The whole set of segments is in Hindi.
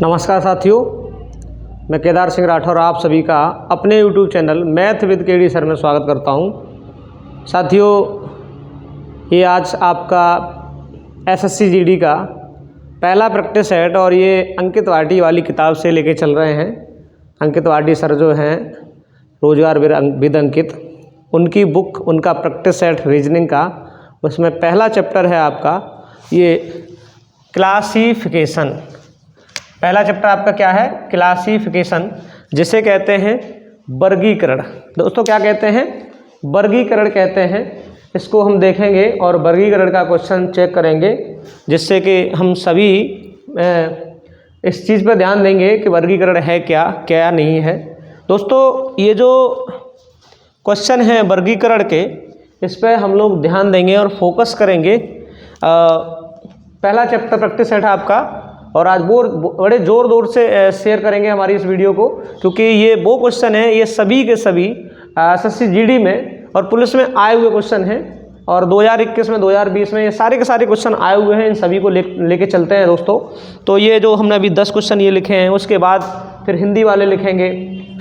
नमस्कार साथियों, मैं केदार सिंह राठौर आप सभी का अपने YouTube channel math with KD sir में स्वागत करता हूं। साथियों, ये आज आपका एसएससी जीडी का पहला प्रैक्टिस सेट और ये अंकित वाटी वाली किताब से लेके चल रहे हैं। अंकित वाटी सर जो हैं रोजगार विद अंकित, उनकी बुक, उनका प्रैक्टिस सेट रीजनिंग का, उसमें पहला चैप्टर है आपका ये क्लासिफिकेशन। पहला चैप्टर आपका क्या है? क्लासिफिकेशन, जिसे कहते हैं वर्गीकरण। दोस्तों क्या कहते हैं? वर्गीकरण कहते हैं। इसको हम देखेंगे और वर्गीकरण का क्वेश्चन चेक करेंगे, जिससे कि हम सभी इस चीज़ पर ध्यान देंगे कि वर्गीकरण है क्या, क्या नहीं है। दोस्तों ये जो क्वेश्चन है वर्गीकरण के, इस पर हम लोग ध्यान देंगे और फोकस करेंगे। पहला चैप्टर प्रैक्टिस सेट है आपका, और आज बड़े ज़ोर से शेयर करेंगे हमारी इस वीडियो को, क्योंकि ये वो क्वेश्चन है, ये सभी के सभी एसएससी जीडी में और पुलिस में आए हुए क्वेश्चन हैं, और 2021 में 2020 में ये सारे के सारे क्वेश्चन आए हुए हैं। इन सभी को लेके चलते हैं दोस्तों। तो ये जो हमने अभी 10 क्वेश्चन ये लिखे हैं, उसके बाद फिर हिंदी वाले लिखेंगे,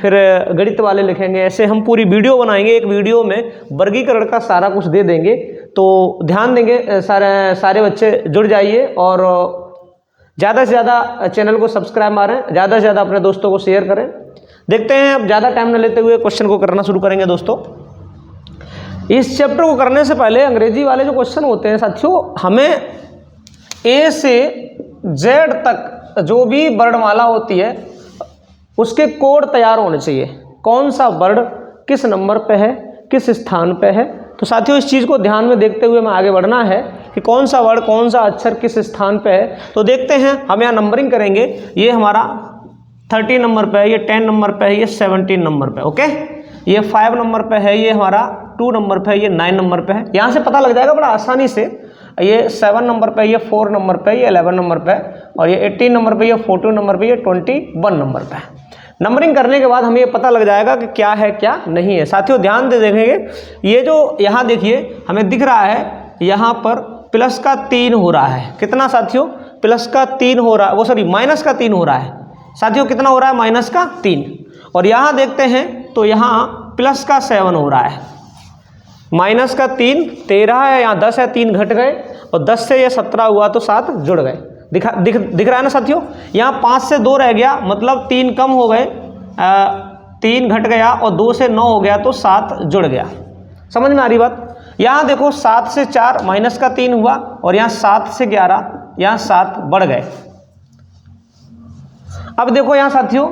फिर गणित वाले लिखेंगे। ऐसे हम पूरी वीडियो बनाएंगे, एक वीडियो में वर्गीकरण का सारा कुछ दे देंगे। तो ध्यान देंगे, सारे बच्चे जुड़ जाइए और ज़्यादा से ज़्यादा चैनल को सब्सक्राइब मारें, ज़्यादा से ज़्यादा अपने दोस्तों को शेयर करें। देखते हैं, अब ज़्यादा टाइम न लेते हुए क्वेश्चन को करना शुरू करेंगे। दोस्तों इस चैप्टर को करने से पहले अंग्रेजी वाले जो क्वेश्चन होते हैं साथियों, हमें ए से जेड तक जो भी वर्णमाला होती है उसके कोड तैयार होने चाहिए। कौन सा वर्ण किस नंबर पे है, किस स्थान पे है। तो साथियों इस चीज़ को ध्यान में देखते हुए हमें आगे बढ़ना है कि कौन सा वर्ड, कौन सा अक्षर किस स्थान पे है। तो देखते हैं, हम यहाँ नंबरिंग करेंगे। ये हमारा 30 नंबर पे है, ये 10 नंबर पे है, ये 17 नंबर पे, ओके। ये 5 नंबर पे है, ये हमारा 2 नंबर पे है, ये 9 नंबर पे है। यहाँ से पता लग जाएगा बड़ा आसानी से। ये 7 नंबर पे, ये 4 नंबर पे, ये 11 नंबर पे, और ये 18 नंबर पे, ये 14 नंबर पे, ये 21 नंबर पे है। नंबरिंग करने के बाद हमें ये पता लग जाएगा कि क्या है क्या नहीं है। साथियों ध्यान दे देखेंगे, ये जो यहाँ देखिए हमें दिख रहा है, यहाँ पर प्लस का 3 हो रहा है। कितना साथियों? प्लस का 3 हो रहा है, वो सॉरी माइनस का 3 हो रहा है। साथियों कितना हो रहा है? माइनस का 3। और यहाँ देखते हैं तो यहाँ प्लस का 7 हो रहा है। माइनस का 3 13 है, यहाँ 10 है, 3 घट गए, और 10 से ये 17 हुआ तो 7 जुड़ गए। दिख रहा है ना साथियों? यहाँ 5 से 2 रह गया, मतलब 3 कम हो गए, 3 घट गया, और 2 से 9 हो गया तो 7 जुड़ गया। समझ में आ रही बात? यहाँ देखो 7 से 4 माइनस का 3 हुआ, और यहाँ 7 से 11 यहाँ 7 बढ़ गए। अब देखो यहाँ साथियों,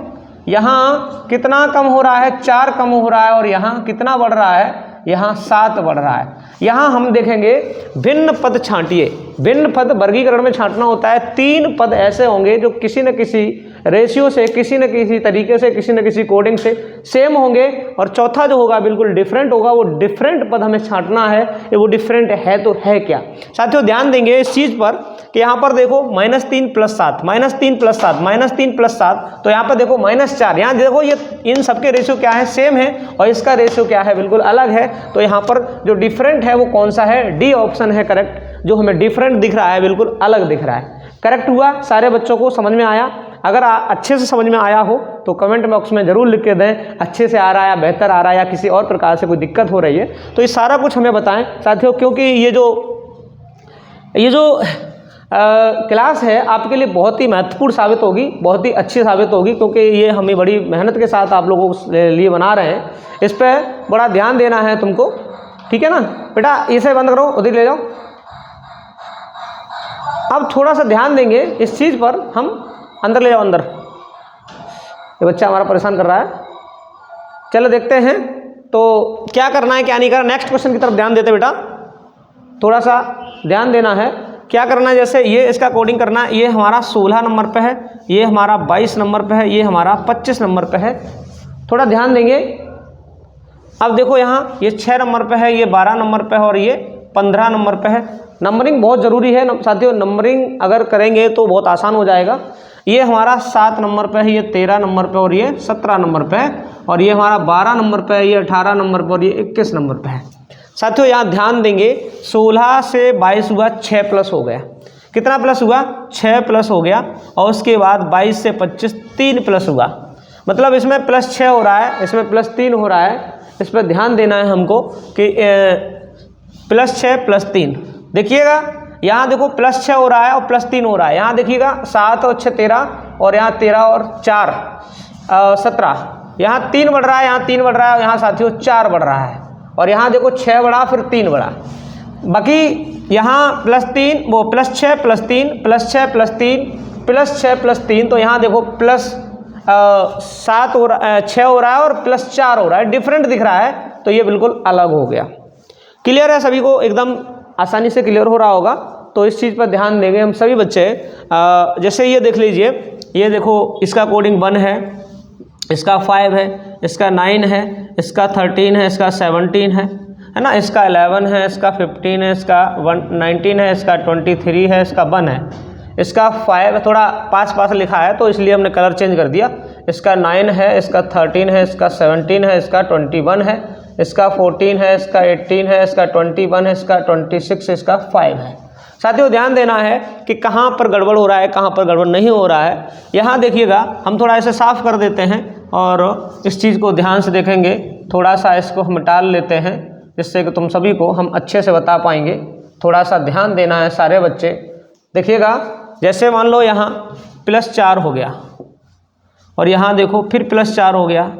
यहाँ कितना कम हो रहा है? 4 कम हो रहा है, और यहाँ कितना बढ़ रहा है? यहाँ 7 बढ़ रहा है। यहाँ हम देखेंगे भिन्न पद छांटिए। भिन्न पद वर्गीकरण में छांटना होता है। 3 पद ऐसे होंगे जो किसी न किसी रेशियो से, किसी न किसी तरीके से, किसी न किसी कोडिंग से सेम होंगे, और चौथा जो होगा बिल्कुल डिफरेंट होगा। वो डिफरेंट पद हमें छांटना है, वो डिफरेंट है तो है क्या। साथियों ध्यान देंगे इस चीज़ पर कि यहाँ पर देखो -3 + 7, -3 + 7, -3 + 7, तो यहाँ पर देखो -4। यहाँ देखो ये इन सबके रेशियो क्या है? सेम है, और इसका रेशियो क्या है? बिल्कुल अलग है। तो यहाँ पर जो डिफरेंट है वो कौन सा है? डी ऑप्शन है करेक्ट। जो हमें डिफरेंट दिख रहा है बिल्कुल अलग दिख रहा है। करेक्ट हुआ? सारे बच्चों को समझ में आया? अगर अच्छे से समझ में आया हो तो कमेंट बॉक्स में ज़रूर लिख के दें, अच्छे से आ रहा है या बेहतर आ रहा है या किसी और प्रकार से कोई दिक्कत हो रही है तो ये सारा कुछ हमें बताएं साथियों, क्योंकि ये जो क्लास है आपके लिए बहुत ही महत्वपूर्ण साबित होगी, बहुत ही अच्छी साबित होगी, क्योंकि ये हमें बड़ी मेहनत के साथ आप लोगों के लिए बना रहे हैं। इस पर बड़ा ध्यान देना है तुमको, ठीक है ना बेटा? इसे बंद करो, उधर ले जाओ। अब थोड़ा सा ध्यान देंगे इस चीज़ पर, हम अंदर ले जाओ अंदर। ये बच्चा हमारा परेशान कर रहा है। चलो देखते हैं तो क्या करना है क्या नहीं करना। नेक्स्ट क्वेश्चन की तरफ ध्यान देते बेटा, थोड़ा सा ध्यान देना है। क्या करना है? जैसे ये इसका कोडिंग करना है। ये हमारा 16 नंबर पे है, ये हमारा 22 नंबर पे है, ये हमारा 25 नंबर पे है। थोड़ा ध्यान देंगे। अब देखो यहाँ ये 6 नंबर पे है, ये 12 नंबर पे है, और ये 15 नंबर पे है। नंबरिंग बहुत ज़रूरी है साथियों। नंबरिंग अगर करेंगे तो बहुत आसान हो जाएगा। ये हमारा 7 नंबर पे है, ये 13 नंबर पे, और ये 17 नंबर पे है, और ये हमारा 12 नंबर पे है, ये 18 नंबर पे, और ये 21 नंबर पे है। साथियों यहाँ ध्यान देंगे, 16 से 22 हुआ, 6 प्लस हो गया। कितना प्लस हुआ, 6 प्लस हो गया, और उसके बाद 22 से 25 3 प्लस हुआ, मतलब इसमें +6 हो रहा है, इसमें +3 हो रहा है। इस पर ध्यान देना है हमको कि +6 +3, देखिएगा यहाँ देखो +6 हो रहा है और +3 हो रहा है। यहाँ देखिएगा 7 और 6 13, और यहाँ 13 और 4 17, यहाँ 3 बढ़ रहा है, यहाँ 3 बढ़ रहा है, और यहाँ साथियों 4 बढ़ रहा है, और यहाँ देखो 6 बढ़ा फिर 3 बढ़ा। बाकी यहाँ +3 वो +6 +3 +6 +3 +6 +3, तो यहाँ देखो +7 हो रहा 6 हो रहा है और +4 हो रहा है, डिफरेंट दिख रहा है, तो ये बिल्कुल अलग हो गया। क्लियर है सभी को, एकदम आसानी से क्लियर हो रहा होगा। तो इस चीज़ पर ध्यान देंगे हम सभी बच्चे। जैसे ये देख लीजिए, ये देखो इसका कोडिंग 1 है, इसका 5 है, इसका 9 है, इसका 13 है, इसका 17 है ना, इसका 11 है, इसका 15 है, इसका 19 है, इसका 23 है, इसका 1 है, इसका 5 थोड़ा पास लिखा है तो इसलिए हमने कलर चेंज कर दिया। इसका 9 है, इसका 13 है, इसका 17 है, इसका 21 है, इसका 14 है, इसका 18 है, इसका 21 है, इसका 26, इसका 5 है। साथियों ध्यान देना है कि कहाँ पर गड़बड़ हो रहा है, कहाँ पर गड़बड़ नहीं हो रहा है। यहाँ देखिएगा, हम थोड़ा ऐसे साफ कर देते हैं और इस चीज़ को ध्यान से देखेंगे, थोड़ा सा इसको हम टाल लेते हैं, जिससे कि तुम सभी को हम अच्छे से बता पाएंगे। थोड़ा सा ध्यान देना है सारे बच्चे। देखिएगा, जैसे मान लो यहाँ +4 हो गया, और यहाँ देखो फिर +4 हो गया,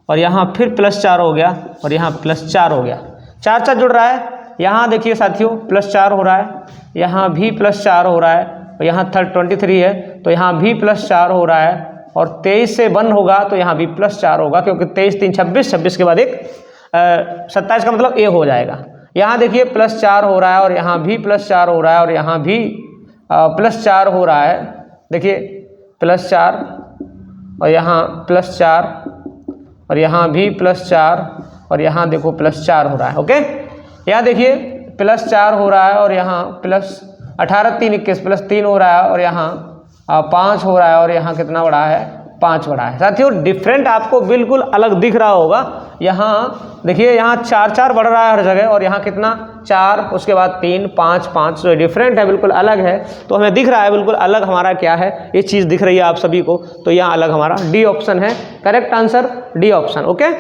और यहाँ फिर +4 हो गया, और यहाँ +4 हो गया, 4 जुड़ रहा है। यहाँ देखिए साथियों +4 हो रहा है, यहाँ भी +4 हो रहा है, और यहाँ 23 है तो यहाँ भी +4 हो रहा है, और 23 से 1 होगा तो यहाँ भी +4 होगा, क्योंकि 23 3 26, 26 के बाद एक 27 का मतलब A हो जाएगा। यहाँ देखिए +4 हो रहा है, और यहाँ भी +4 हो रहा है, और यहाँ भी +4 हो रहा है। देखिए +4, और यहाँ +4, और यहाँ भी +4, और यहाँ देखो +4 हो रहा है। ओके, यहाँ देखिए +4 हो रहा है, और यहाँ +18 3 21 +3 हो रहा है, और यहाँ 5 हो रहा है, और यहाँ कितना बढ़ा है, 5 बढ़ा है। साथियों डिफरेंट आपको बिल्कुल अलग दिख रहा होगा। यहाँ देखिए, यहाँ 4 बढ़ रहा है हर जगह, और यहाँ कितना 4, उसके बाद 3 5 5, तो डिफरेंट है, बिल्कुल अलग है। तो हमें दिख रहा है बिल्कुल अलग हमारा क्या है, ये चीज़ दिख रही है आप सभी को, तो यहाँ अलग हमारा डी ऑप्शन है, correct answer D option. Okay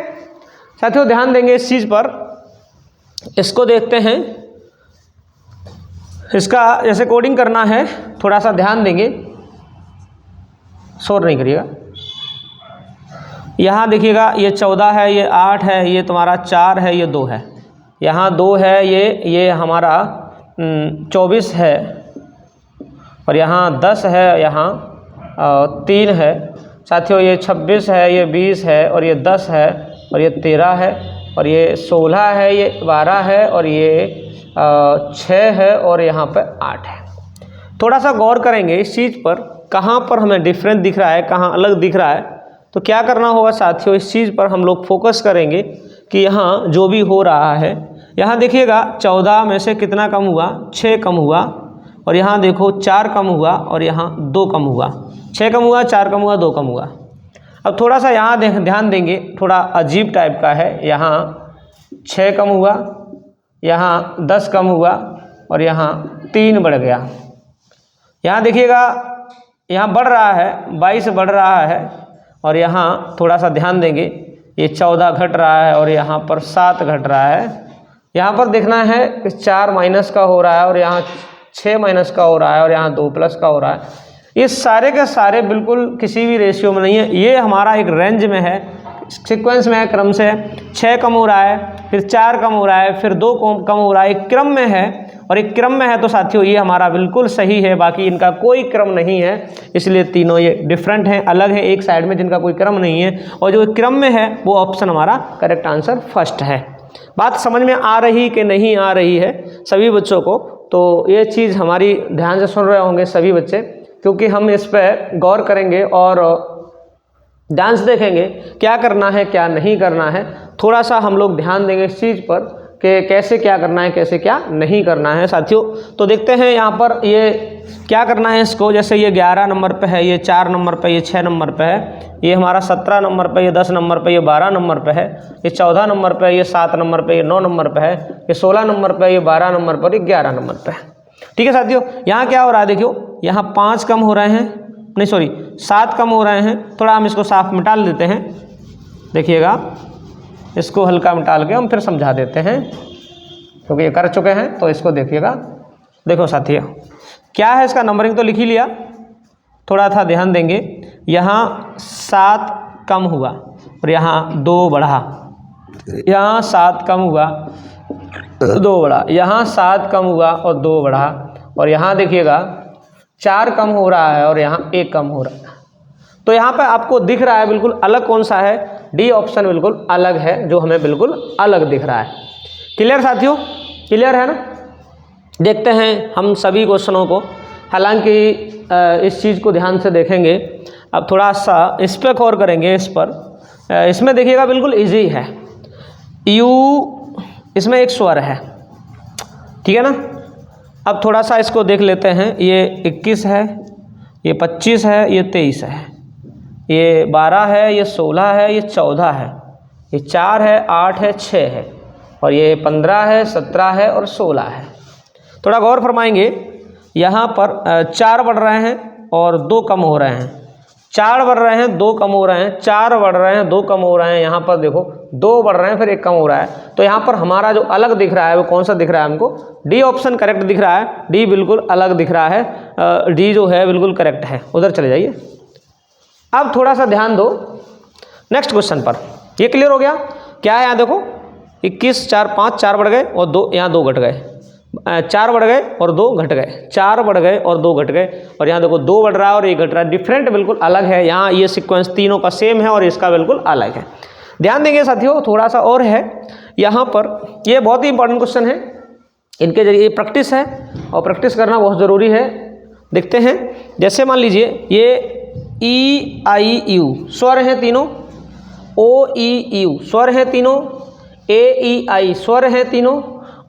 साथियों ध्यान देंगे इस चीज़ पर। इसको देखते हैं, इसका जैसे कोडिंग करना है, थोड़ा सा ध्यान देंगे, शोर नहीं करिएगा। यहाँ देखिएगा, ये 14 है, ये 8 है, ये तुम्हारा 4 है, ये 2 है, यहाँ 2 है, ये हमारा 24 है, और यहाँ 10 है, यहाँ 3 है। साथियों ये 26 है, ये 20 है, और ये 10 है, और ये 13 है, और ये 16 है, ये 12 है, और ये 6 है, और यहाँ पर 8 है। थोड़ा सा गौर करेंगे इस चीज़ पर, कहाँ पर हमें डिफरेंट दिख रहा है, कहाँ अलग दिख रहा है। तो क्या करना होगा साथियों, इस चीज़ पर हम लोग फोकस करेंगे कि यहाँ जो भी हो रहा है, यहाँ देखिएगा 14 में से कितना कम हुआ, 6 कम हुआ, और यहाँ देखो 4 कम हुआ, और यहाँ 2 कम हुआ, 6 कम हुआ, 4 कम हुआ, 2 कम हुआ। अब थोड़ा सा यहाँ ध्यान देंगे, थोड़ा अजीब टाइप का है। यहाँ 6 कम हुआ, यहाँ 10 कम हुआ, और यहाँ 3 बढ़ गया। यहाँ देखिएगा, यहाँ बढ़ रहा है, 22 बढ़ रहा है, और यहाँ थोड़ा सा ध्यान देंगे, ये 14 घट रहा है, और यहाँ पर 7 घट रहा है। यहाँ पर देखना है कि 4 माइनस का हो रहा है, और यहाँ 6 माइनस का हो रहा है, और यहाँ 2 प्लस का हो रहा है। ये सारे के सारे बिल्कुल किसी भी रेशियो में नहीं है, ये हमारा एक रेंज में है, सीक्वेंस में है, क्रम से है। 6 कम हो रहा है, फिर 4 कम हो रहा है, फिर 2 कम हो रहा है, एक क्रम में है, और एक क्रम में है। तो साथियों ये हमारा बिल्कुल सही है, बाकी इनका कोई क्रम नहीं है, इसलिए तीनों ये डिफरेंट हैं, अलग है एक साइड में, जिनका कोई क्रम नहीं है, और जो क्रम में है वो ऑप्शन हमारा करेक्ट आंसर फर्स्ट है। बात समझ में आ रही कि नहीं आ रही है सभी बच्चों को? तो ये चीज़ हमारी ध्यान से सुन रहे होंगे सभी बच्चे, क्योंकि हम इस पर गौर करेंगे और डांस देखेंगे क्या करना है क्या नहीं करना है। थोड़ा सा हम लोग ध्यान देंगे इस चीज़ पर कि कैसे क्या करना है कैसे क्या नहीं करना है साथियों। तो देखते हैं यहाँ पर ये क्या करना है इसको। जैसे ये 11 नंबर पे है, ये 4 नंबर पे, ये 6 नंबर पे है, ये हमारा 17 नंबर पे, ये 10 नंबर पे, ये 12 नंबर पे है, ये 14 नंबर पे, ये 7 नंबर पे, ये 9 नंबर पे है, ये 16 नंबर पे, ये 12 नंबर पर, ये 11 नंबर पे है। ठीक है साथियों, यहाँ क्या हो रहा है देखियो, यहाँ 5 कम हो रहे हैं, नहीं सॉरी 7 कम हो रहे हैं। थोड़ा हम इसको साफ मिटा लेते हैं, देखिएगा इसको हल्का मिटा के हम फिर समझा देते हैं, क्योंकि ये कर चुके हैं तो इसको देखिएगा। देखो साथियों क्या है, इसका नंबरिंग तो लिख ही लिया, थोड़ा था ध्यान देंगे। यहाँ 7 कम हुआ और यहाँ 2 बढ़ा, यहाँ 7 कम हुआ 2 बढ़ा, यहाँ 7 कम हुआ और 2 बढ़ा, और यहाँ देखिएगा 4 कम हो रहा है और यहाँ 1 कम हो रहा है। तो यहाँ पे आपको दिख रहा है बिल्कुल अलग कौन सा है, डी ऑप्शन बिल्कुल अलग है, जो हमें बिल्कुल अलग दिख रहा है। क्लियर साथियों, क्लियर है ना। देखते हैं हम सभी क्वेश्चनों को, हालांकि इस चीज़ को ध्यान से देखेंगे। अब थोड़ा सा इस पर गौर करेंगे, इस पर, इसमें देखिएगा बिल्कुल इजी है। यू इसमें एक स्वर है, ठीक है ना। अब थोड़ा सा इसको देख लेते हैं, ये 21 है, ये 25 है, ये 23 है, ये 12 है, ये 16 है, ये 14 है, ये 4 है, 8 है, 6 है, और ये 15 है, 17 है और 16 है। थोड़ा गौर फरमाएंगे, यहाँ पर 4 बढ़ रहे हैं और 2 कम हो रहे हैं, 4 बढ़ रहे हैं 2 कम हो रहे हैं, 4 बढ़ रहे हैं 2 कम हो रहे हैं, यहाँ पर देखो 2 बढ़ रहे हैं फिर 1 कम हो रहा है। तो यहाँ पर हमारा जो अलग दिख रहा है वो कौन सा दिख रहा है हमको, डी ऑप्शन करेक्ट दिख रहा है, डी बिल्कुल अलग दिख रहा है, डी जो है बिल्कुल करेक्ट है। उधर चले जाइए। अब थोड़ा सा ध्यान दो नेक्स्ट क्वेश्चन पर, ये क्लियर हो गया। क्या है यहाँ देखो, 21 4 5, 4 बढ़ गए और 2, यहाँ 2 घट गए, 4 बढ़ गए और 2 घट गए, 4 बढ़ गए और 2 घट गए, और यहाँ देखो 2 बढ़ रहा है और 1 घट रहा है। डिफरेंट बिल्कुल अलग है, यहाँ ये सीक्वेंस तीनों का सेम है और इसका बिल्कुल अलग है। ध्यान देंगे साथियों, थोड़ा सा और है यहाँ पर, ये बहुत ही इंपॉर्टेंट क्वेश्चन है, इनके जरिए प्रैक्टिस है और प्रैक्टिस करना बहुत ज़रूरी है। देखते हैं, जैसे मान लीजिए ये ई आई यू स्वर हैं तीनों, ओ ई यू स्वर हैं तीनों, ए ई आई स्वर हैं तीनों,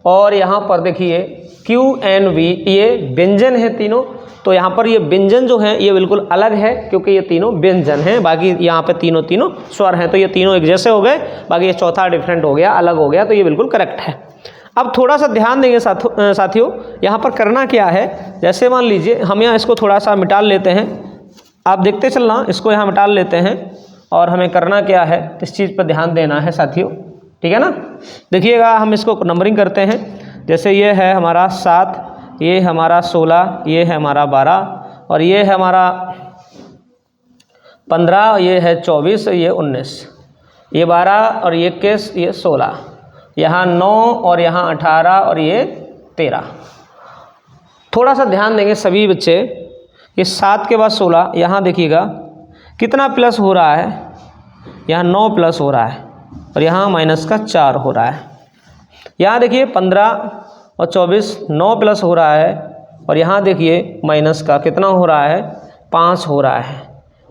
और यहाँ पर देखिए क्यू एन वी ये व्यंजन है तीनों। तो यहाँ पर ये व्यंजन जो है ये बिल्कुल अलग है, क्योंकि ये तीनों व्यंजन हैं, बाकी यहाँ पे तीनों स्वर हैं, तो ये तीनों एक जैसे हो गए, बाकी ये चौथा डिफरेंट हो गया, अलग हो गया, तो ये बिल्कुल करेक्ट है। अब थोड़ा सा ध्यान देंगे साथियों, यहाँ पर करना क्या है, जैसे मान लीजिए हम यहाँ इसको थोड़ा सा मिटा लेते हैं, आप देखते चलना, इसको यहाँ मिटा लेते हैं, और हमें करना क्या है, इस चीज़ पर ध्यान देना है साथियों, ठीक है ना। देखिएगा हम इसको नंबरिंग करते हैं, जैसे ये है हमारा 7, ये हमारा 16, ये है हमारा 12, और ये है हमारा 15, ये है 24, ये 19, ये 12 और ये 21, ये 16, यहाँ 9 और यहाँ 18 और ये 13। थोड़ा सा ध्यान देंगे सभी बच्चे, ये 7 के बाद 16, यहाँ देखिएगा कितना प्लस हो रहा है, यहाँ 9 प्लस हो रहा है, और यहाँ माइनस का 4 हो रहा है। यहाँ देखिए 15 और 24 9 प्लस हो रहा है, और यहाँ देखिए माइनस का कितना हो रहा है, 5 हो रहा है।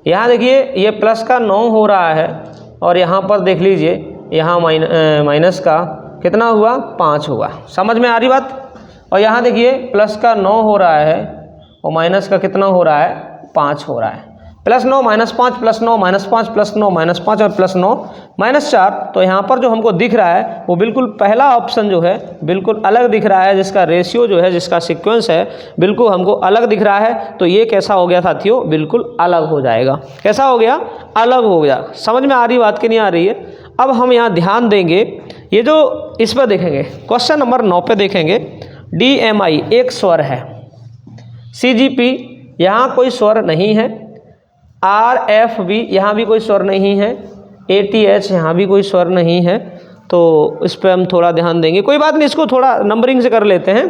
यहाँ देखिए ये प्लस का 9 हो रहा है, और यहाँ पर देख लीजिए यहाँ माइनस का कितना हुआ, 5 हुआ। समझ में आ रही बात। और यहाँ देखिए प्लस का 9 हो रहा है और माइनस का कितना हो रहा है, 5 हो रहा है। +9 -5 +9 -5 +9 -5 और +9 -4। तो यहाँ पर जो हमको दिख रहा है वो बिल्कुल पहला ऑप्शन जो है बिल्कुल अलग दिख रहा है, जिसका रेशियो जो है, जिसका सीक्वेंस है बिल्कुल हमको अलग दिख रहा है। तो ये कैसा हो गया साथियों, बिल्कुल अलग हो जाएगा। कैसा हो गया, अलग हो गया। समझ में आ रही बात कि नहीं आ रही है। अब हम यहाँ ध्यान देंगे, ये जो इस पर देखेंगे, क्वेश्चन नंबर 9 पे देखेंगे, DMI एक स्वर है, CGP यहाँ कोई स्वर नहीं है, RFB यहाँ भी कोई स्वर नहीं है, ATH यहाँ भी कोई स्वर नहीं है। तो इस पर हम थोड़ा ध्यान देंगे। कोई बात नहीं, इसको थोड़ा नंबरिंग से कर लेते हैं,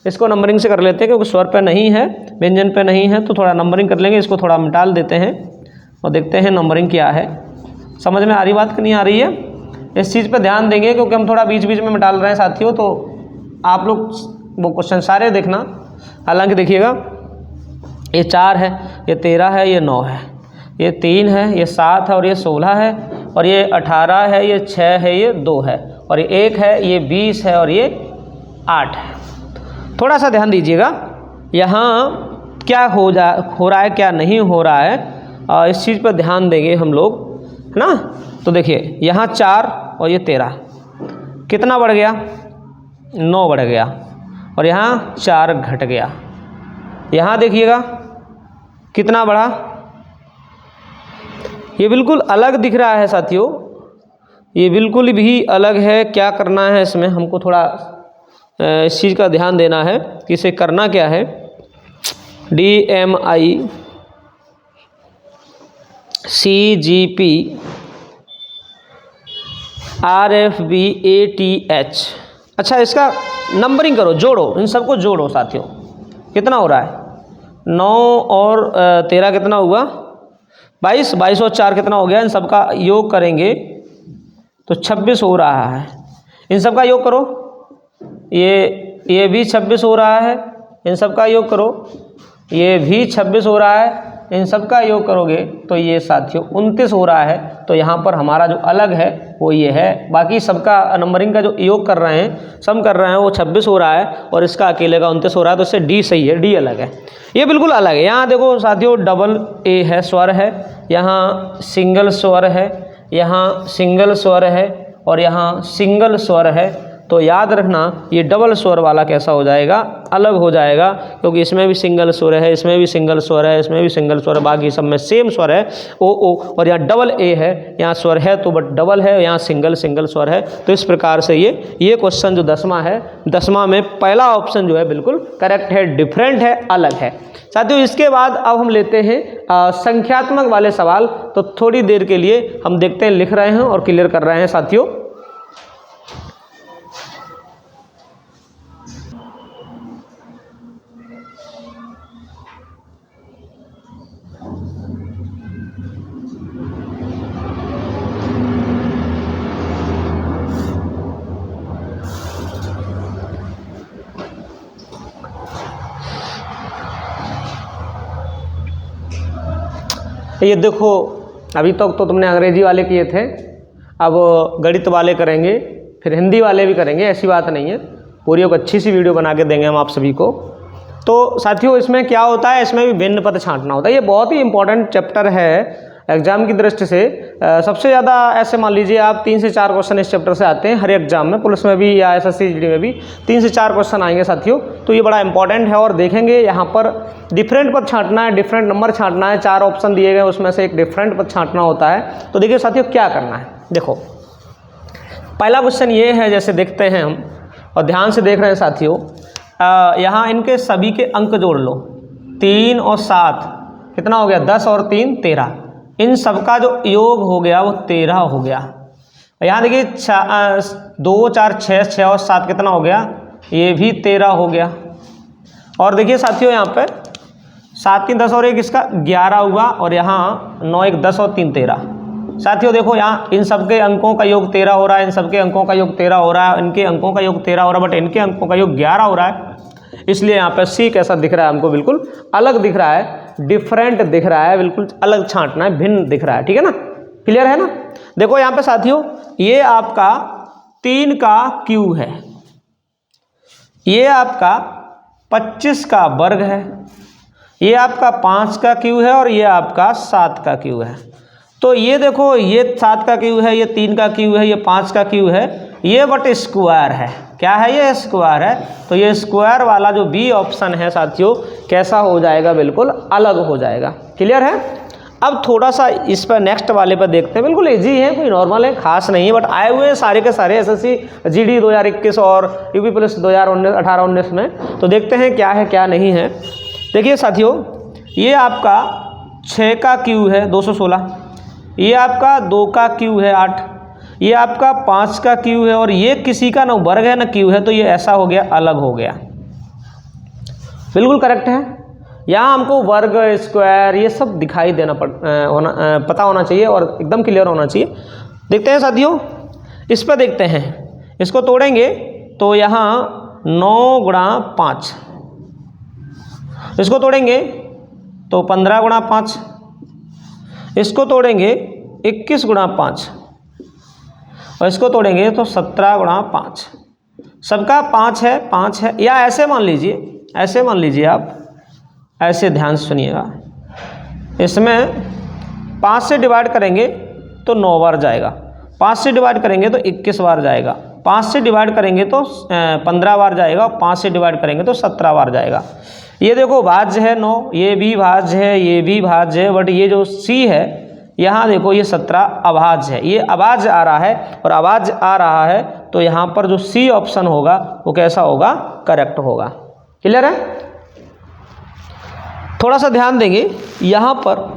इसको नंबरिंग से कर लेते हैं, क्योंकि स्वर पे नहीं है, व्यंजन पे नहीं है, तो थोड़ा नंबरिंग कर लेंगे। इसको थोड़ा मिटाल देते हैं और देखते हैं नंबरिंग क्या है। समझ में आ रही बात कि नहीं आ रही है, इस चीज़ पे ध्यान देंगे, क्योंकि हम थोड़ा बीच बीच में मिटाल रहे हैं साथियों। तो आप लोग वो क्वेश्चन सारे देखना। हालांकि देखिएगा, ये 4 है, ये 13 है, ये 9 है, ये 3 है, ये 7 है और ये 16 है, और ये 18 है, ये 6 है, ये 2 है, और ये 1 है, ये 20 है और ये 8 है। थोड़ा सा ध्यान दीजिएगा, यहाँ क्या हो रहा है, क्या नहीं हो रहा है, इस चीज़ पर ध्यान देंगे हम लोग, है ना। तो देखिए यहाँ 4 और ये 13 कितना बढ़ गया, 9 बढ़ गया, और यहाँ 4 घट गया। यहाँ देखिएगा कितना बढ़ा, ये बिल्कुल अलग दिख रहा है साथियों, ये बिल्कुल भी अलग है। क्या करना है इसमें, हमको थोड़ा इस चीज़ का ध्यान देना है कि इसे करना क्या है। DMI CGP RFB ATH। अच्छा, इसका नंबरिंग करो, जोड़ो, इन सबको जोड़ो साथियों। कितना हो रहा है, 9 और 13 कितना हुआ, 22, 22 और 4 कितना हो गया। इन सबका योग करेंगे तो 26 हो रहा है। इन सबका योग करो, ये भी 26 हो रहा है। इन सबका योग करो, ये भी 26 हो रहा है। इन सबका योग करोगे तो ये साथियों 29 हो रहा है। तो यहाँ पर हमारा जो अलग है वो ये है। बाकी सबका नंबरिंग का जो योग कर रहे हैं, सम कर रहे हैं, वो 26 हो रहा है और इसका अकेले का 29 हो रहा है। तो इससे डी सही है, डी अलग है, ये बिल्कुल अलग है। यहाँ देखो साथियों डबल ए है, स्वर है, यहाँ सिंगल स्वर है, यहाँ सिंगल स्वर है और यहाँ सिंगल स्वर है। तो याद रखना ये डबल स्वर वाला कैसा हो जाएगा, अलग हो जाएगा, क्योंकि इसमें भी सिंगल स्वर है, इसमें भी सिंगल स्वर है, इसमें भी सिंगल स्वर है, बाकी सब में सेम स्वर है ओ ओ। और यहाँ डबल ए है, यहाँ स्वर है तो बट डबल है, यहाँ सिंगल सिंगल स्वर है। तो इस प्रकार से ये क्वेश्चन जो 10वां है, 10वां में पहला ऑप्शन जो है बिल्कुल करेक्ट है, डिफरेंट है, अलग है साथियों। इसके बाद अब हम लेते हैं संख्यात्मक वाले सवाल। तो थोड़ी देर के लिए हम देखते हैं, लिख रहे हैं और क्लियर कर रहे हैं साथियों। ये देखो, अभी तक तो तुमने अंग्रेजी वाले किए थे, अब गणित वाले करेंगे, फिर हिंदी वाले भी करेंगे। ऐसी बात नहीं है, पूरी एक अच्छी सी वीडियो बना के देंगे हम आप सभी को। तो साथियों इसमें क्या होता है, इसमें भी भिन्न पद छांटना होता है। ये बहुत ही इंपॉर्टेंट चैप्टर है एग्जाम की दृष्टि से। सबसे ज़्यादा ऐसे मान लीजिए आप 3 से 4 क्वेश्चन इस चैप्टर से आते हैं हर एग्जाम में, पुलिस में भी या SSC GD में भी 3 से 4 क्वेश्चन आएंगे साथियों। तो ये बड़ा इंपॉर्टेंट है। और देखेंगे यहाँ पर डिफरेंट पद छांटना है, डिफरेंट नंबर छांटना है। 4 ऑप्शन दिए गए, उसमें से एक डिफरेंट पद छांटना होता है। तो देखिए साथियों क्या करना है, देखो पहला क्वेश्चन ये है, जैसे देखते हैं हम और ध्यान से देख रहे हैं साथियों। यहाँ इनके सभी के अंक जोड़ लो, 3 और 7 कितना हो गया, 10 और 3 13। इन सबका जो योग हो गया वो 13 हो गया। यहाँ देखिए 2 4 6, 6 और 7 कितना हो गया, ये भी 13 हो गया। और देखिए साथियों यहाँ पे 7 3 10 और 1 इसका 11 हुआ, और यहाँ 9 1 10 और 3 13। साथियों देखो यहाँ इन सबके अंकों का योग 13 हो रहा है, इन सबके अंकों का योग 13 हो रहा है, इनके अंकों का योग 13 हो रहा है, बट इनके अंकों का योग 11 हो रहा है। इसलिए यहाँ पे सी कैसा दिख रहा है हमको, बिल्कुल अलग दिख रहा है, डिफरेंट दिख रहा है, बिल्कुल अलग छांटना है, भिन्न दिख रहा है। ठीक है ना, क्लियर है ना। देखो यहाँ पे साथियों ये आपका 3 का क्यू है, ये आपका 25 का वर्ग है, ये आपका 5 का क्यू है और ये आपका 7 का क्यू है। तो ये देखो ये 7 का क्यू है, ये 3 का क्यू है, ये 5 का क्यू है, ये बट स्क्वायर है। क्या है, ये स्क्वायर है। तो ये स्क्वायर वाला जो बी ऑप्शन है साथियों कैसा हो जाएगा, बिल्कुल अलग हो जाएगा। क्लियर है। अब थोड़ा सा इस पर नेक्स्ट वाले पर देखते हैं, बिल्कुल इजी है, कोई नॉर्मल है, खास नहीं है, बट आए हुए हैं सारे के सारे SSC GD 2021 और UP पुलिस 2018-19 में। तो देखते हैं क्या है क्या नहीं है। देखिए साथियों ये आपका 6 का क्यू है 216, ये आपका 2 का क्यू है 8, ये आपका 5 का क्यू है, और ये किसी का ना वर्ग है ना क्यू है, तो ये ऐसा हो गया, अलग हो गया। बिल्कुल करेक्ट है। यहाँ हमको वर्ग स्क्वायर ये सब दिखाई देना पता होना चाहिए और एकदम क्लियर होना चाहिए। देखते हैं साथियों, इस पर देखते हैं, इसको तोड़ेंगे तो यहाँ 9 गुणा 5, इसको तोड़ेंगे तो 15 गुणा 5, इसको तोड़ेंगे 21 गुणा 5, और इसको तोड़ेंगे तो 17 गुणा 5। सबका 5 है, 5 है। या ऐसे मान लीजिए, ऐसे मान लीजिए आप, ऐसे ध्यान से सुनिएगा, इसमें 5 से डिवाइड करेंगे तो 9 बार जाएगा, 5 से डिवाइड करेंगे तो 21 बार जाएगा, 5 से डिवाइड करेंगे तो 15 बार जाएगा, 5 से डिवाइड करेंगे तो 17 बार जाएगा। ये देखो भाज्य है 9, ये भी भाज्य है, ये भी भाज्य है, बट ये जो सी है यहाँ देखो ये 17 अभाज्य है, ये अभाज्य आ रहा है और अभाज्य आ रहा है तो यहाँ पर जो सी ऑप्शन होगा वो कैसा होगा, करेक्ट होगा। क्लियर है? थोड़ा सा ध्यान देंगे यहाँ पर,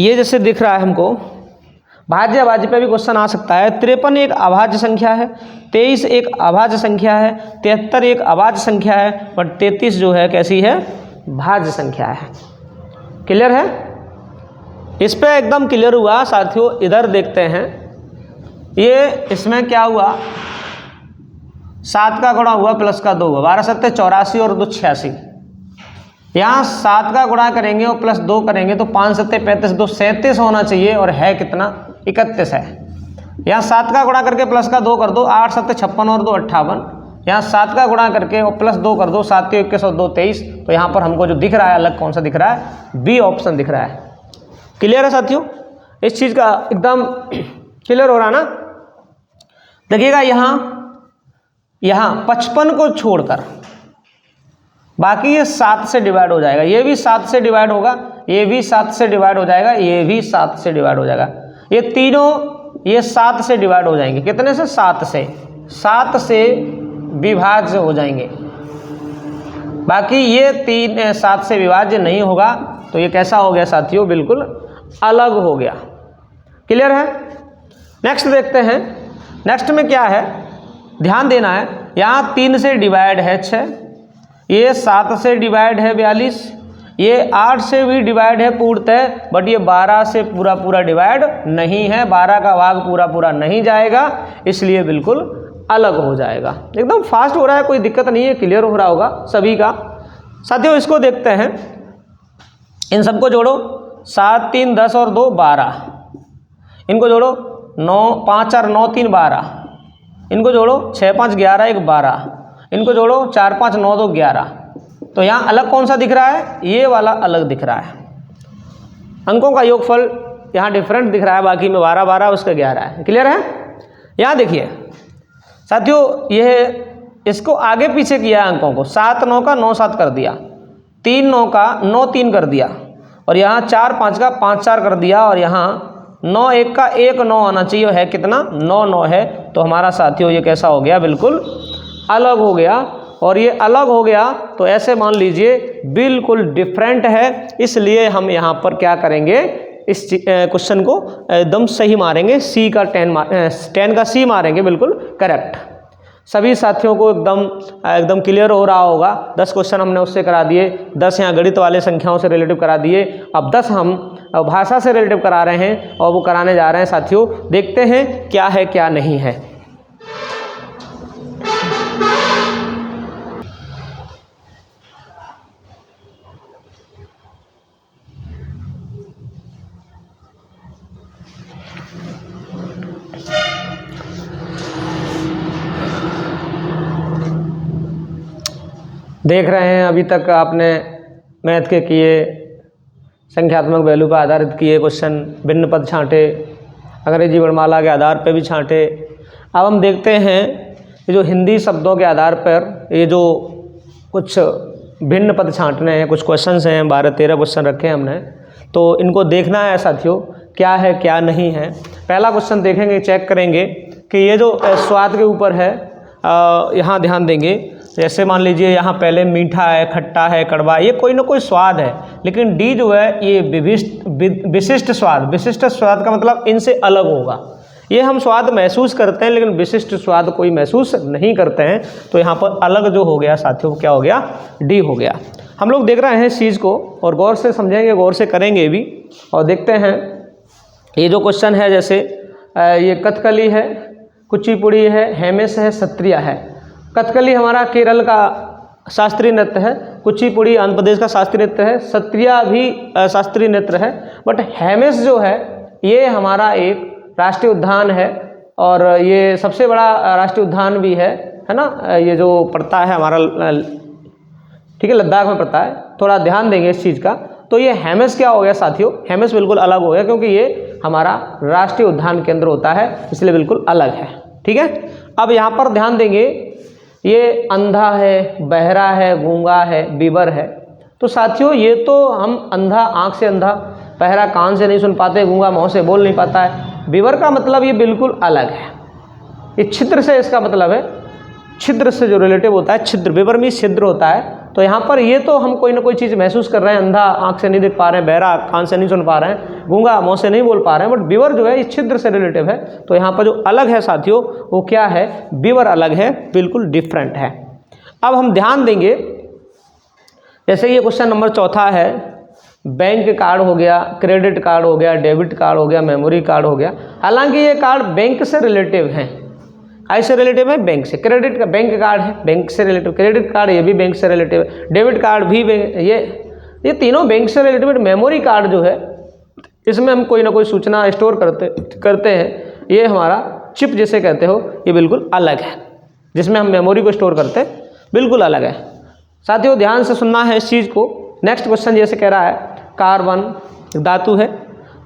ये जैसे दिख रहा है हमको भाज्य अभाज्य पे भी क्वेश्चन आ सकता है। 53 एक अभाज्य संख्या है, 23 एक अभाज्य संख्या है, 73 एक अभाज्य संख्या है, बट 33 जो है कैसी है, भाज्य संख्या है। क्लियर है? इस पे एकदम क्लियर हुआ साथियों। इधर देखते हैं, ये इसमें क्या हुआ, 7 का गुणा हुआ प्लस का 2 हुआ, 12 सत्ते 84 और 2 86। यहाँ 7 का गुणा करेंगे और प्लस 2 करेंगे तो 5 सत्ते 35, 2 37 होना चाहिए और है कितना, 31 है। यहाँ 7 का गुणा करके प्लस का 2 कर दो, 8 सत्ते 56 और 2 58। यहाँ 7 का गुणा करके और प्लस 2 कर दो, 7 के 21 और 2 23। तो यहाँ पर हमको जो दिख रहा है अलग कौन सा दिख रहा है, बी ऑप्शन दिख रहा है। क्लियर है साथियों? इस चीज़ का एकदम क्लियर हो रहा ना? देखिएगा यहाँ 55 को छोड़कर बाकी ये 7 से डिवाइड हो जाएगा, ये भी 7 से डिवाइड होगा, ये भी 7 से डिवाइड हो जाएगा, ये भी 7 से डिवाइड हो जाएगा। ये तीनों ये 7 से डिवाइड हो जाएंगे, कितने से, 7 से विभाज्य हो जाएंगे। बाकी ये 7 से विभाज्य नहीं होगा तो ये कैसा हो गया साथियों, बिल्कुल अलग हो गया। क्लियर है? नेक्स्ट देखते हैं। नेक्स्ट में क्या है, ध्यान देना है। यहाँ 3 से डिवाइड है 6, ये 7 से डिवाइड है 42, ये 8 से भी डिवाइड है पूर्णतः, बट ये 12 से पूरा डिवाइड नहीं है, 12 का भाग पूरा नहीं जाएगा, इसलिए बिल्कुल अलग हो जाएगा। एकदम फास्ट हो रहा है, कोई दिक्कत नहीं है, क्लियर हो रहा होगा सभी का। साथियों इसको देखते हैं, इन सबको जोड़ो, 7 3 10 और 2 12, इनको जोड़ो, 9 5 4 9 3 12, इनको जोड़ो, 6 5 11 1 12, इनको जोड़ो, 4 5 9 2 11। तो यहाँ अलग कौन सा दिख रहा है, ये वाला अलग दिख रहा है। अंकों का योगफल यहाँ डिफरेंट दिख रहा है, बाकी में 12 12 उसका 11 है। क्लियर है? यहाँ देखिए साथियों, यह इसको आगे पीछे किया अंकों को, 7 9 का 9 7 कर दिया, 3 9 का 9 3 कर दिया, और यहाँ 4 5 का 5 4 कर दिया, और यहाँ 9 1 का 1 9 आना चाहिए, है कितना, 9 9 है। तो हमारा साथियों ये कैसा हो गया, बिल्कुल अलग हो गया। और ये अलग हो गया तो ऐसे मान लीजिए बिल्कुल डिफरेंट है, इसलिए हम यहाँ पर क्या करेंगे, इस क्वेश्चन को एकदम सही मारेंगे, सी का 10 का सी मारेंगे, बिल्कुल करेक्ट। सभी साथियों को एकदम क्लियर हो रहा होगा। 10 क्वेश्चन हमने उससे करा दिए, 10 यहाँ गणित वाले संख्याओं से रिलेटिव करा दिए, अब 10 हम भाषा से रिलेटिव करा रहे हैं और वो कराने जा रहे हैं साथियों। देखते हैं क्या है क्या नहीं है। देख रहे हैं अभी तक आपने मैथ के किए, संख्यात्मक वैल्यू पर आधारित किए क्वेश्चन, भिन्न पद छांटे, अंग्रेजी वर्णमाला के आधार पर भी छांटे। अब हम देखते हैं ये जो हिंदी शब्दों के आधार पर ये जो कुछ भिन्न पद छांटने हैं, कुछ क्वेश्चंस हैं, 12-13 क्वेश्चन रखे हैं हमने, तो इनको देखना है साथियों क्या है क्या नहीं है। पहला क्वेश्चन देखेंगे, चेक करेंगे कि ये जो स्वाद के ऊपर है, यहाँ ध्यान देंगे। जैसे मान लीजिए यहाँ पहले मीठा है, खट्टा है, कड़वा, ये कोई ना कोई स्वाद है, लेकिन डी जो है ये विशिष्ट स्वाद। विशिष्ट स्वाद का मतलब इनसे अलग होगा। ये हम स्वाद महसूस करते हैं लेकिन विशिष्ट स्वाद कोई महसूस नहीं करते हैं, तो यहाँ पर अलग जो हो गया साथियों क्या हो गया, डी हो गया। हम लोग देख रहे हैं इस चीज़ को और गौर से समझेंगे, गौर से करेंगे भी। और देखते हैं ये जो क्वेश्चन है, जैसे ये कथकली है, कुचिपुड़ी है, हेमेस है, सत्रिया है। कथकली हमारा केरल का शास्त्रीय नृत्य है, कुचिपुड़ी आंध्र प्रदेश का शास्त्रीय नृत्य है, सत्रिया भी शास्त्रीय नृत्य है, बट हेमेस जो है ये हमारा एक राष्ट्रीय उद्यान है और ये सबसे बड़ा राष्ट्रीय उद्यान भी है ना। ये जो पड़ता है हमारा, ठीक है, लद्दाख में पड़ता है। थोड़ा ध्यान देंगे इस चीज़ का। तो ये हेमेस क्या हो गया साथियों, हेमेस बिल्कुल अलग हो गया क्योंकि ये हमारा राष्ट्रीय उद्यान केंद्र होता है, इसलिए बिल्कुल अलग है। ठीक है, अब यहाँ पर ध्यान देंगे, ये अंधा है, बहरा है, गूंगा है, बीबर है। तो साथियों ये तो हम अंधा आँख से अंधा, बहरा कान से नहीं सुन पाते, गूंगा मुँह से बोल नहीं पाता है। बीबर का मतलब ये बिल्कुल अलग है, ये छिद्र से इसका मतलब है, छिद्र से जो रिलेटिव होता है, छिद्र, बीबर में छिद्र होता है। तो यहाँ पर ये तो हम कोई ना कोई चीज़ महसूस कर रहे हैं, अंधा आँख से नहीं देख पा रहे हैं, बहरा कान से नहीं सुन पा रहे हैं, गूंगा मुँह से नहीं बोल पा रहे हैं, बट बीबर जो है ये छिद्र से रिलेटिव है। तो यहाँ पर जो अलग है साथियों वो क्या है, बीबर अलग है, बिल्कुल डिफरेंट है। अब हम ध्यान देंगे, जैसे ये क्वेश्चन नंबर चौथा है, बैंक कार्ड हो गया, क्रेडिट कार्ड हो गया, डेबिट कार्ड हो गया, मेमोरी कार्ड हो गया। हालांकि ये कार्ड बैंक से रिलेटिव हैं, ऐसे रिलेटिव है बैंक से। क्रेडिट का बैंक कार्ड है बैंक से रिलेटिव, क्रेडिट कार्ड ये भी बैंक से रिलेटिव है, डेबिट कार्ड भी ये तीनों बैंक से रिलेटिव। मेमोरी कार्ड जो है इसमें हम कोई ना कोई सूचना स्टोर करते हैं, ये हमारा चिप जिसे कहते हो, ये बिल्कुल अलग है, जिसमें हम मेमोरी को स्टोर करते हैं, बिल्कुल अलग है। साथियों ध्यान से सुनना है इस चीज़ को। नेक्स्ट क्वेश्चन जैसे कह रहा है, कार्बन धातु है,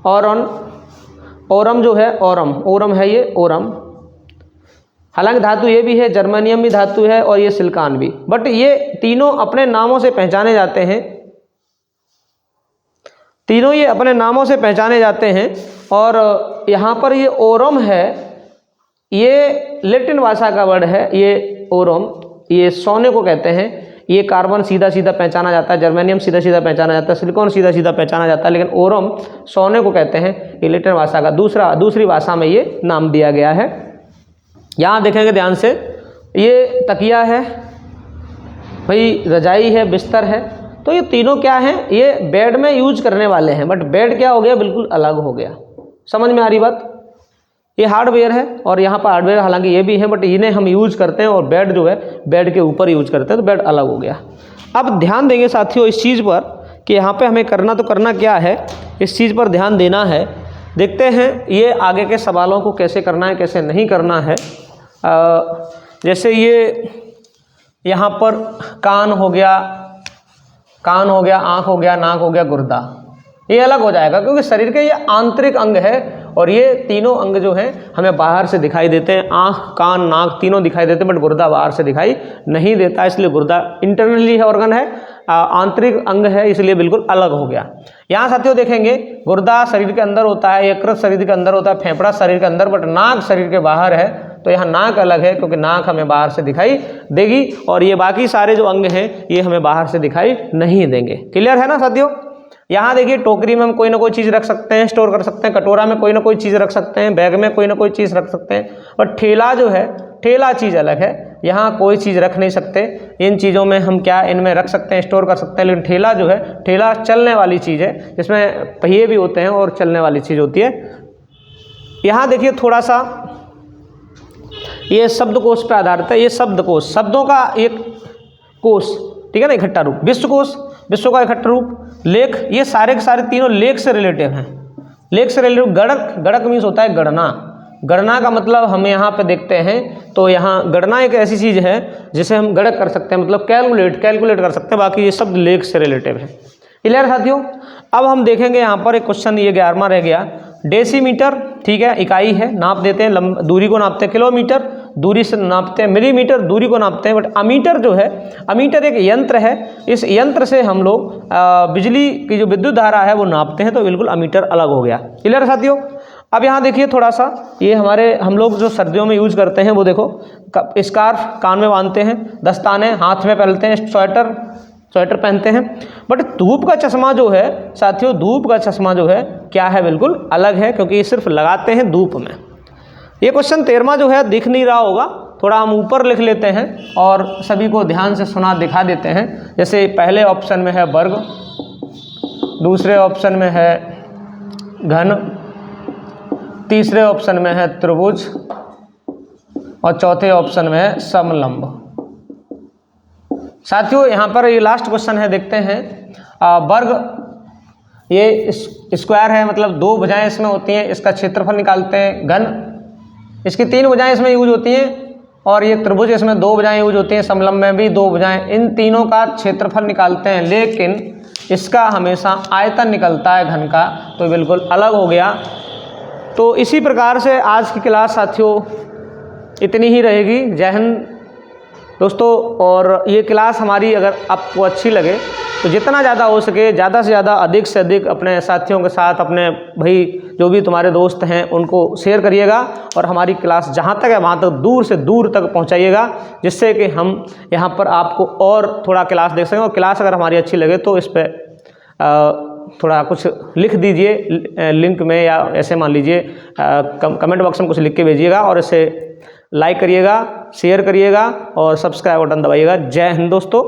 ओरन, ओरम जो है, ओरम है ये, ओरम। हालांकि धातु ये भी है, जर्मेनियम भी धातु है और ये सिलिकॉन भी, बट ये तीनों अपने नामों से पहचाने जाते हैं, तीनों ये अपने नामों से पहचाने जाते हैं। और यहाँ पर ये ओरम है, ये लैटिन भाषा का वर्ड है, ये ओरम, ये सोने को कहते हैं। ये कार्बन सीधा सीधा पहचाना जाता है, जर्मेनियम सीधा सीधा पहचाना जाता है, सिलिकॉन सीधा सीधा पहचाना जाता है, लेकिन ओरम सोने को कहते हैं। ये लैटिन भाषा का दूसरी भाषा में ये नाम दिया गया है। यहाँ देखेंगे ध्यान से, ये तकिया है भाई, रजाई है, बिस्तर है। तो ये तीनों क्या हैं, ये बेड में यूज करने वाले हैं, बट बेड क्या हो गया, बिल्कुल अलग हो गया। समझ में आ रही बात? ये हार्डवेयर है और यहाँ पर हार्डवेयर हालांकि ये भी है, बट इन्हें हम यूज करते हैं, और बेड जो है बेड के ऊपर यूज करते हैं, तो बेड अलग हो गया। अब ध्यान देंगे साथियों इस चीज़ पर कि यहाँ पे हमें करना तो करना क्या है, इस चीज़ पर ध्यान देना है। देखते हैं ये आगे के सवालों को कैसे करना है, कैसे नहीं करना है। जैसे ये यहाँ पर कान हो गया, आँख हो गया, नाक हो गया, गुर्दा, ये अलग हो जाएगा क्योंकि शरीर के ये आंतरिक अंग है, और ये तीनों अंग जो हैं हमें बाहर से दिखाई देते हैं। आँख, कान, नाक तीनों दिखाई देते हैं, बट गुर्दा बाहर से दिखाई नहीं देता, इसलिए गुर्दा इंटरनली है ऑर्गन है, आंतरिक अंग है, इसलिए बिल्कुल अलग हो गया। यहाँ साथियों देखेंगे, गुर्दा शरीर के अंदर होता है, यकृत शरीर के अंदर होता है, फेफड़ा शरीर के अंदर, बट नाक शरीर के बाहर है। तो यहाँ नाक अलग है क्योंकि नाक हमें बाहर से दिखाई देगी, और ये बाकी सारे जो अंग हैं ये हमें बाहर से दिखाई नहीं देंगे। क्लियर है ना साथियों? यहाँ देखिए, टोकरी में हम कोई ना कोई चीज़ रख सकते हैं, स्टोर कर सकते हैं, कटोरा में कोई ना कोई चीज़ रख सकते हैं, बैग में कोई ना कोई चीज़ रख सकते हैं, और ठेला जो है, ठेला चीज़ अलग है, यहाँ कोई चीज़ रख नहीं सकते। इन चीज़ों में हम क्या इनमें रख सकते हैं, स्टोर कर सकते हैं, लेकिन ठेला जो है, ठेला चलने वाली चीज़ है, जिसमें पहिए भी होते हैं और चलने वाली चीज़ होती है। यहाँ देखिए थोड़ा सा, ये शब्दकोश पर आधारित है, ये शब्दकोश, शब्दों का एक कोश, ठीक है ना, इकट्ठा रूप। विश्वकोश, विश्व का इकट्ठा रूप। लेख, ये सारे के सारे तीनों लेख से रिलेटिव हैं, लेख से रिलेटिव। गणक, गणक मीन्स होता है गणना, गणना का मतलब हम यहाँ पे देखते हैं, तो यहाँ गणना एक ऐसी चीज़ है जिसे हम गणक कर सकते हैं, मतलब कैलकुलेट कर सकते हैं, बाकी ये शब्द लेख से रिलेटिव है। क्लियर साथियों? अब हम देखेंगे यहाँ पर एक क्वेश्चन, ये 11वां रह गया, डेसीमीटर, ठीक है, इकाई है, नाप देते हैं, दूरी को नापते हैं, किलोमीटर दूरी से नापते हैं, मिलीमीटर दूरी को नापते हैं, बट अमीटर जो है, अमीटर एक यंत्र है, इस यंत्र से हम लोग बिजली की जो विद्युत धारा है वो नापते हैं, तो बिल्कुल अमीटर अलग हो गया। क्लियर साथियों? अब यहाँ देखिए थोड़ा सा, ये हम लोग जो सर्दियों में यूज करते हैं, वो देखो, स्कार्फ कान में बांधते हैं, दस्ताने हाथ में पहनते हैं, स्वेटर पहनते हैं, बट धूप का चश्मा जो है साथियों, धूप का चश्मा जो है क्या है, बिल्कुल अलग है, क्योंकि ये सिर्फ लगाते हैं धूप में। ये क्वेश्चन 13वां जो है दिख नहीं रहा होगा, थोड़ा हम ऊपर लिख लेते हैं और सभी को ध्यान से सुना दिखा देते हैं। जैसे पहले ऑप्शन में है वर्ग, दूसरे ऑप्शन में है घन, तीसरे ऑप्शन में है त्रिभुज, और चौथे ऑप्शन में है समलंब। साथियों यहाँ पर ये लास्ट क्वेश्चन है, देखते हैं। वर्ग, ये स्क्वायर है, मतलब 2 भुजाएं इसमें होती हैं, इसका क्षेत्रफल निकालते हैं। घन, इसकी 3 भुजाएं इसमें यूज होती हैं, और ये त्रिभुज, इसमें 2 भुजाएं यूज होती हैं, समलंब में भी 2 भुजाएं, इन तीनों का क्षेत्रफल निकालते हैं, लेकिन इसका हमेशा आयतन निकलता है घन का, तो बिल्कुल अलग हो गया। तो इसी प्रकार से आज की क्लास साथियों इतनी ही रहेगी। जय हिंद दोस्तों। और ये क्लास हमारी अगर आपको अच्छी लगे तो जितना ज़्यादा हो सके, ज़्यादा से ज़्यादा, अधिक से अधिक अपने साथियों के साथ, अपने भाई जो भी तुम्हारे दोस्त हैं उनको शेयर करिएगा और हमारी क्लास जहाँ तक है वहाँ तक दूर से दूर तक पहुँचाइएगा, जिससे कि हम यहाँ पर आपको और थोड़ा क्लास देख सकें। और क्लास अगर हमारी अच्छी लगे तो इस पर थोड़ा कुछ लिख दीजिए लिंक में, या ऐसे मान लीजिए कमेंट बॉक्स में कुछ लिख के भेजिएगा, और इसे लाइक करिएगा, शेयर करिएगा और सब्सक्राइब बटन दबाइएगा। जय हिंद दोस्तों।